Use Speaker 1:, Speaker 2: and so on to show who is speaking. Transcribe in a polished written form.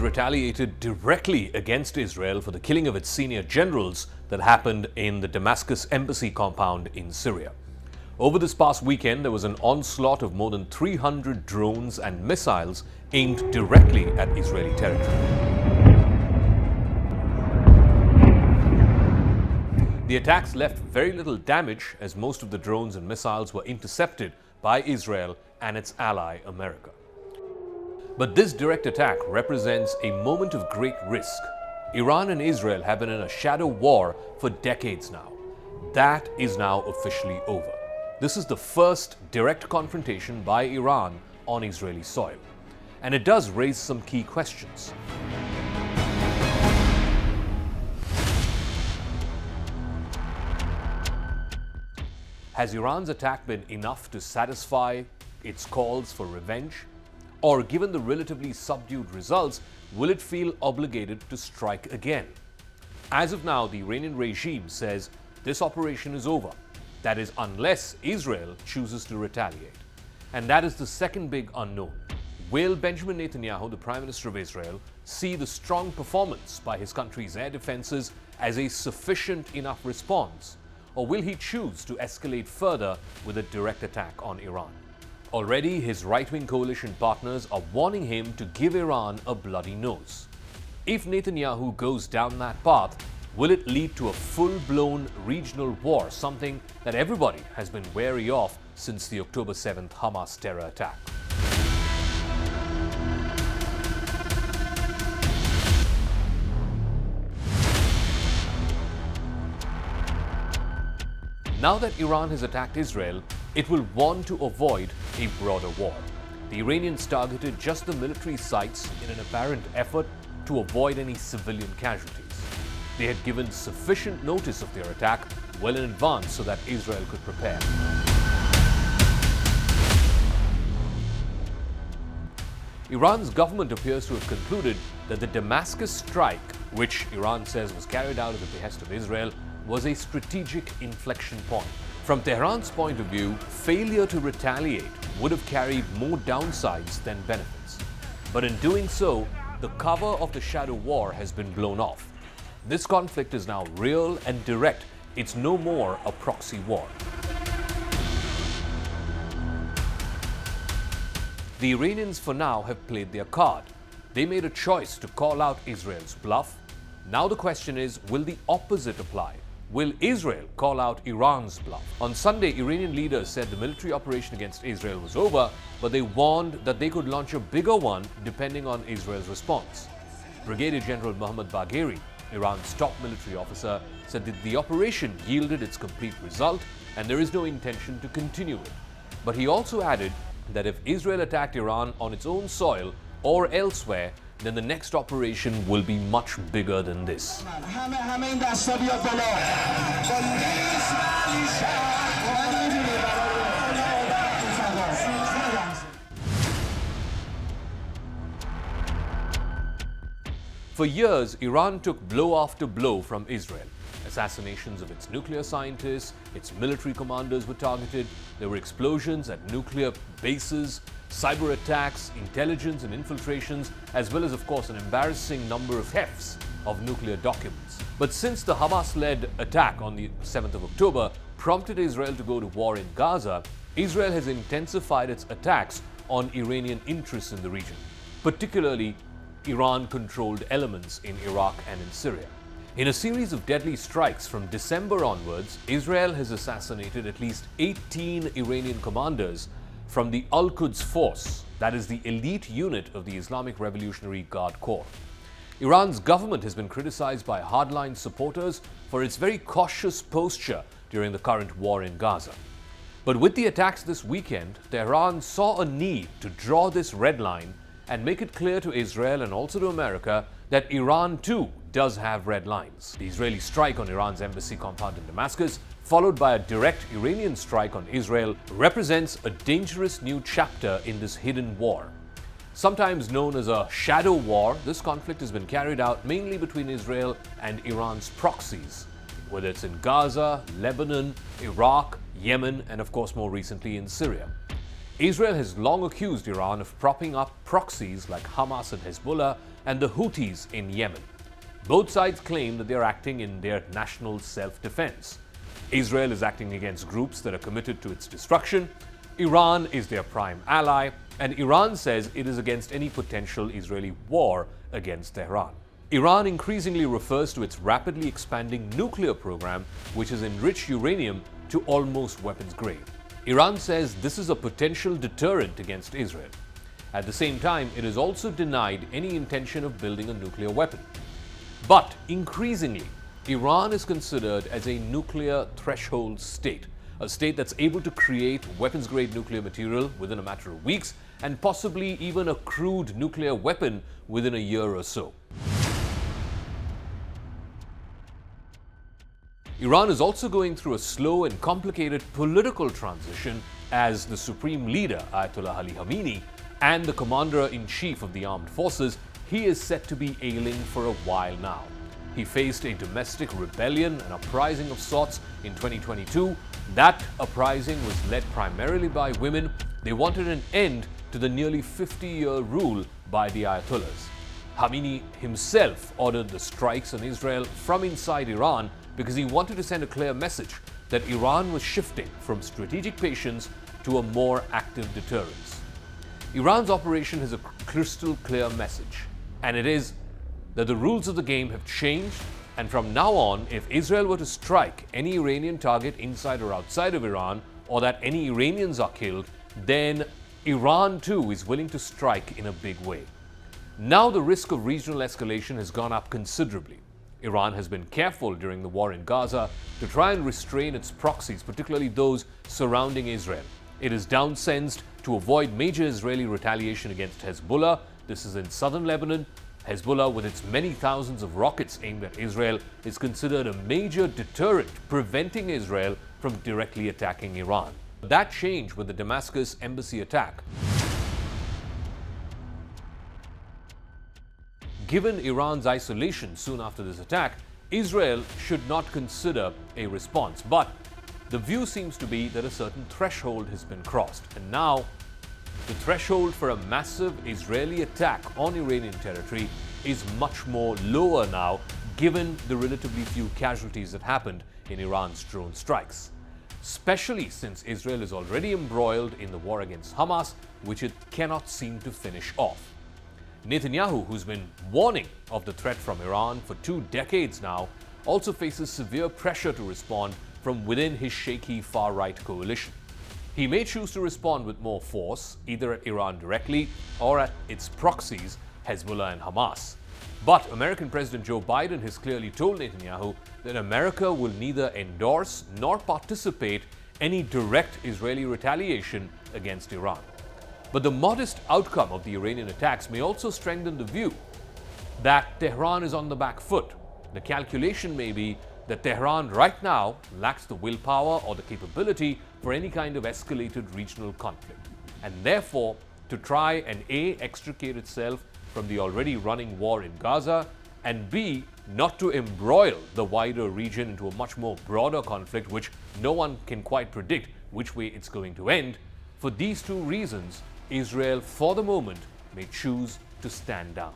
Speaker 1: retaliated directly against Israel for the killing of its senior generals that happened in the Damascus embassy compound in Syria. Over this past weekend, there was an onslaught of more than 300 drones and missiles aimed directly at Israeli territory. The attacks left very little damage, as most of the drones and missiles were intercepted by Israel and its ally America. But this direct attack represents a moment of great risk. Iran and Israel have been in a shadow war for decades now. That is now officially over. This is the first direct confrontation by Iran on Israeli soil. And it does raise some key questions. Has Iran's attack been enough to satisfy its calls for revenge? Or given the relatively subdued results, will it feel obligated to strike again? As of now, the Iranian regime says this operation is over. That is, unless Israel chooses to retaliate. And that is the second big unknown. Will Benjamin Netanyahu, the Prime Minister of Israel, see the strong performance by his country's air defenses as a sufficient enough response? Or will he choose to escalate further with a direct attack on Iran? Already, his right-wing coalition partners are warning him to give Iran a bloody nose. If Netanyahu goes down that path, will it lead to a full-blown regional war, something that everybody has been wary of since the October 7th Hamas terror attack? Now that Iran has attacked Israel, it will want to avoid a broader war. The Iranians targeted just the military sites in an apparent effort to avoid any civilian casualties. They had given sufficient notice of their attack well in advance so that Israel could prepare. Iran's government appears to have concluded that the Damascus strike, which Iran says was carried out at the behest of Israel, was a strategic inflection point. From Tehran's point of view, failure to retaliate would have carried more downsides than benefits. But in doing so, the cover of the shadow war has been blown off. This conflict is now real and direct. It's no more a proxy war. The Iranians for now have played their card. They made a choice to call out Israel's bluff. Now the question is, will the opposite apply? Will Israel call out Iran's bluff? On Sunday, Iranian leaders said the military operation against Israel was over, but they warned that they could launch a bigger one depending on Israel's response. Brigadier General Mohammad Bagheri, Iran's top military officer, said that the operation yielded its complete result and there is no intention to continue it. But he also added that if Israel attacked Iran on its own soil or elsewhere, then the next operation will be much bigger than this. For years, Iran took blow after blow from Israel. Assassinations of its nuclear scientists, its military commanders were targeted, there were explosions at nuclear bases, cyber attacks, intelligence and infiltrations, as well as, of course, an embarrassing number of thefts of nuclear documents. But since the Hamas-led attack on the 7th of October prompted Israel to go to war in Gaza, Israel has intensified its attacks on Iranian interests in the region, particularly Iran-controlled elements in Iraq and in Syria. In a series of deadly strikes from December onwards, Israel has assassinated at least 18 Iranian commanders from the Al-Quds Force, that is the elite unit of the Islamic Revolutionary Guard Corps. Iran's government has been criticized by hardline supporters for its very cautious posture during the current war in Gaza. But with the attacks this weekend, Tehran saw a need to draw this red line and make it clear to Israel and also to America that Iran too does have red lines. The Israeli strike on Iran's embassy compound in Damascus, followed by a direct Iranian strike on Israel, represents a dangerous new chapter in this hidden war. Sometimes known as a shadow war, this conflict has been carried out mainly between Israel and Iran's proxies, whether it's in Gaza, Lebanon, Iraq, Yemen, and of course more recently in Syria. Israel has long accused Iran of propping up proxies like Hamas and Hezbollah and the Houthis in Yemen. Both sides claim that they are acting in their national self-defense. Israel is acting against groups that are committed to its destruction. Iran is their prime ally, and Iran says it is against any potential Israeli war against Tehran. Iran increasingly refers to its rapidly expanding nuclear program, which has enriched uranium to almost weapons grade. Iran says this is a potential deterrent against Israel. At the same time, it has also denied any intention of building a nuclear weapon. But increasingly, Iran is considered as a nuclear threshold state, a state that's able to create weapons-grade nuclear material within a matter of weeks and possibly even a crude nuclear weapon within a year or so. Iran is also going through a slow and complicated political transition as the supreme leader, Ayatollah Ali Khamenei, and the commander-in-chief of the armed forces, he is set to be ailing for a while now. He faced a domestic rebellion, an uprising of sorts, in 2022. That uprising was led primarily by women. They wanted an end to the nearly 50-year rule by the Ayatollahs. Khamenei himself ordered the strikes on Israel from inside Iran because he wanted to send a clear message that Iran was shifting from strategic patience to a more active deterrence. Iran's operation has a crystal clear message, and it is that the rules of the game have changed, and from now on, if Israel were to strike any Iranian target inside or outside of Iran, or that any Iranians are killed, then Iran too is willing to strike in a big way. Now the risk of regional escalation has gone up considerably. Iran has been careful during the war in Gaza to try and restrain its proxies, particularly those surrounding Israel. It is downsensed to avoid major Israeli retaliation against Hezbollah. This is in southern Lebanon. Hezbollah, with its many thousands of rockets aimed at Israel, is considered a major deterrent, preventing Israel from directly attacking Iran. That changed with the Damascus embassy attack. Given Iran's isolation soon after this attack, Israel should not consider a response. But the view seems to be that a certain threshold has been crossed. And now, the threshold for a massive Israeli attack on Iranian territory is much more lower now, given the relatively few casualties that happened in Iran's drone strikes. Especially since Israel is already embroiled in the war against Hamas, which it cannot seem to finish off. Netanyahu, who's been warning of the threat from Iran for 2 decades now, also faces severe pressure to respond from within his shaky far-right coalition. He may choose to respond with more force, either at Iran directly or at its proxies, Hezbollah and Hamas. But American President Joe Biden has clearly told Netanyahu that America will neither endorse nor participate any direct Israeli retaliation against Iran. But the modest outcome of the Iranian attacks may also strengthen the view that Tehran is on the back foot. The calculation may be that Tehran right now lacks the willpower or the capability for any kind of escalated regional conflict, and therefore to try and A, extricate itself from the already running war in Gaza, and B, not to embroil the wider region into a much more broader conflict which no one can quite predict which way it's going to end. For these 2 reasons, Israel, for the moment, may choose to stand down.